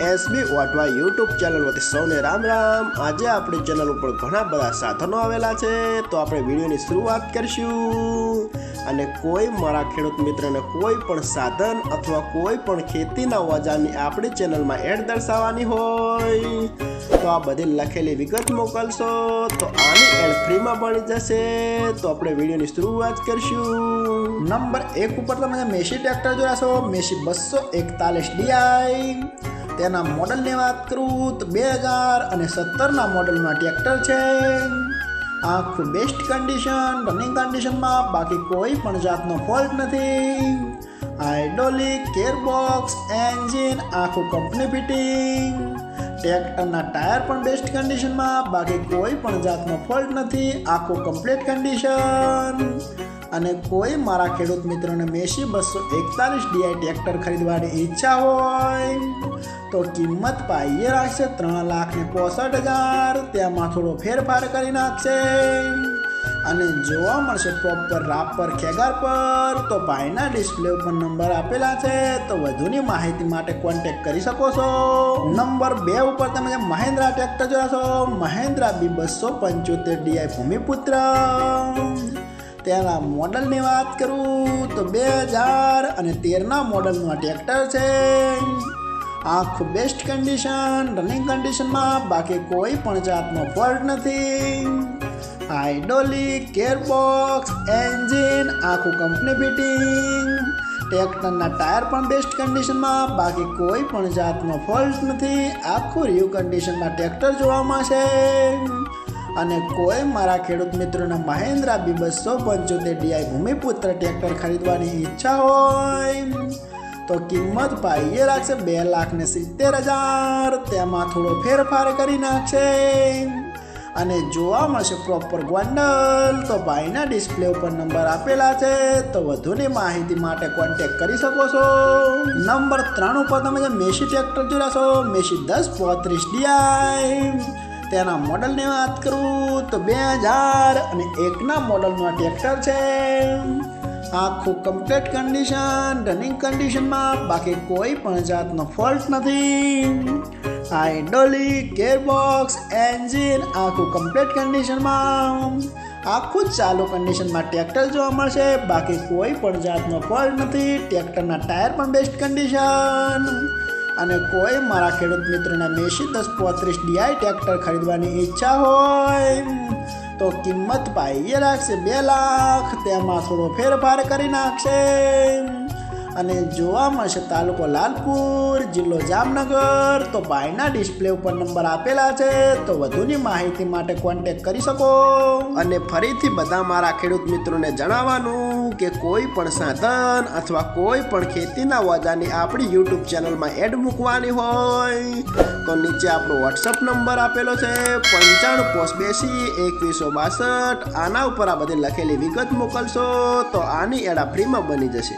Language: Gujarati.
એસબી વાટવા યુટ્યુબ ચેનલ વતી સૌને રામ રામ। આજે આપણી ચેનલ ઉપર ઘણા બધા સાધનો આવેલા છે, તો આપણે વિડીયોની શરૂઆત કરીશું। અને કોઈ મારા ખેડૂત મિત્રને કોઈ પણ સાધન અથવા કોઈ પણ ખેતીના ઓજારની આપણી ચેનલમાં એડ દર્શાવવાની હોય તો આ બધી લખેલી વિગત મોકલશો તો આની એડ ફ્રીમાં મળી જશે। તો આપણે વિડીયોની શરૂઆત કરીશું। નંબર 1 ઉપર તમે મેસી ટ્રેક્ટર જોશો, મેસી 241 ડીઆઈ। તેના મોડલની વાત કરું તો 2017ના મોડલમાં ટ્રેક્ટર છે। આખું બેસ્ટ કન્ડિશન, રનિંગ કન્ડિશનમાં, બાકી કોઈ પણ જાતનો ફોલ્ટ નથી। હાઇડ્રોલિક, ગિયરબોક્સ, એન્જિન આખું કંપની ફિટિંગ। ટ્રેક્ટરના ટાયર પણ બેસ્ટ કન્ડિશનમાં, બાકી કોઈ પણ જાતનો ફોલ્ટ નથી, આખું કમ્પ્લીટ કન્ડિશન। અને કોઈ મારા ખેડૂત મિત્રોને મેસી 241 ડીઆઈ ટ્રેક્ટર ખરીદવાની ઈચ્છા હોય તો કિંમત પાઈએ રાખશે 3,65,000। તેમાં થોડો ફેરફાર કરી નાખશે અને જોવા મળશે પ્રોપર રાપર ખેગાર પર। તો ભાઈના ડિસ્પ્લે ઉપર નંબર આપેલા છે, તો વધુની માહિતી માટે કોન્ટેક્ટ કરી શકો છો। નંબર 2 ઉપર તમે મહિન્દ્રા ટ્રેક્ટર જોશો, મહિન્દ્રા B275 ડીઆઈ ભૂમિપુત્ર। તેના મોડલની વાત કરું તો 2013ના મોડલનું આ ટ્રેક્ટર છે। આખું બેસ્ટ કન્ડિશન, રનિંગ કન્ડિશનમાં, બાકી કોઈ પણ જાતનો ફોલ્ટ નથી। હાઇડ્રોલિક, ગિયરબોક્સ, એન્જિન આખું કંપની ફિટિંગ। ટ્રેક્ટરના ટાયર પણ બેસ્ટ કન્ડિશનમાં, બાકી કોઈ પણ જાતનો ફોલ્ટ નથી, આખું રિવ્યુ કન્ડિશનમાં ટ્રેક્ટર જોવા મળશે। અને કોઈ મારા ખેડૂત મિત્રોને Mahindra B275 D I Bhumiputra tractor ખરીદવાની ઈચ્છા હોય તો કિંમત પાઈએ રાખશે 2,70,000। તેમાં થોડો ફેરફાર કરી નાખશે અને જોવા મળશે પ્રોપર ગોંડલ। તો ભાઈના ડિસ્પ્લે ઉપર નંબર આપેલા છે, તો વધુની માહિતી માટે કોન્ટેક્ટ કરી શકો છો। નંબર 3 ઉપર તમે મેસી ટ્રેક્ટર જોશો, મેસી 1035 ડીઆઈ। તેના મોડલની વાત કરું તો 2001ના મોડલનું આ ટ્રેક્ટર છે। આખું કમ્પ્લીટ કન્ડિશન, રનિંગ કન્ડિશનમાં, બાકી કોઈ પણ જાતનો ફોલ્ટ નથી। હાઇડ્રોલિક, ગિયરબોક્સ, એન્જિન આખું કમ્પ્લીટ કન્ડિશનમાં, આખું ચાલુ કન્ડિશનમાં ટ્રેક્ટર જોવા મળશે, બાકી કોઈ પણ જાતનો ફોલ્ટ નથી। ટ્રેક્ટરના ટાયર પણ બેસ્ટ કન્ડિશન। અને કોઈ મારા ખેડૂત મિત્રોના મેસી 1035 ડીઆઈ ટ્રેક્ટર ખરીદવાની ઈચ્છા હોય તો કિંમત પાઈએ રાખશે 2 લાખ। તેમાં થોડો ફેરફાર કરી નાખશે અને જોવા મળશે તાલુકો લાલપુર, જિલ્લો જામનગર। તો ભાઈના ડિસ્પ્લે ઉપર નંબર આપેલા છે, તો વધુની માહિતી માટે કોન્ટેક્ટ કરી શકો। અને ફરીથી બધા મારા ખેડૂત મિત્રોને જણાવવાનું કે કોઈ પણ સાધન અથવા કોઈ પણ ખેતીના ઓજારની આપણી યુટ્યુબ ચેનલમાં એડ મૂકવાની હોય તો નીચે આપણો વોટ્સઅપ નંબર આપેલો છે 95822162। આના ઉપર આ બધી લખેલી વિગત મોકલશો તો આની એડ ફ્રીમાં બની જશે।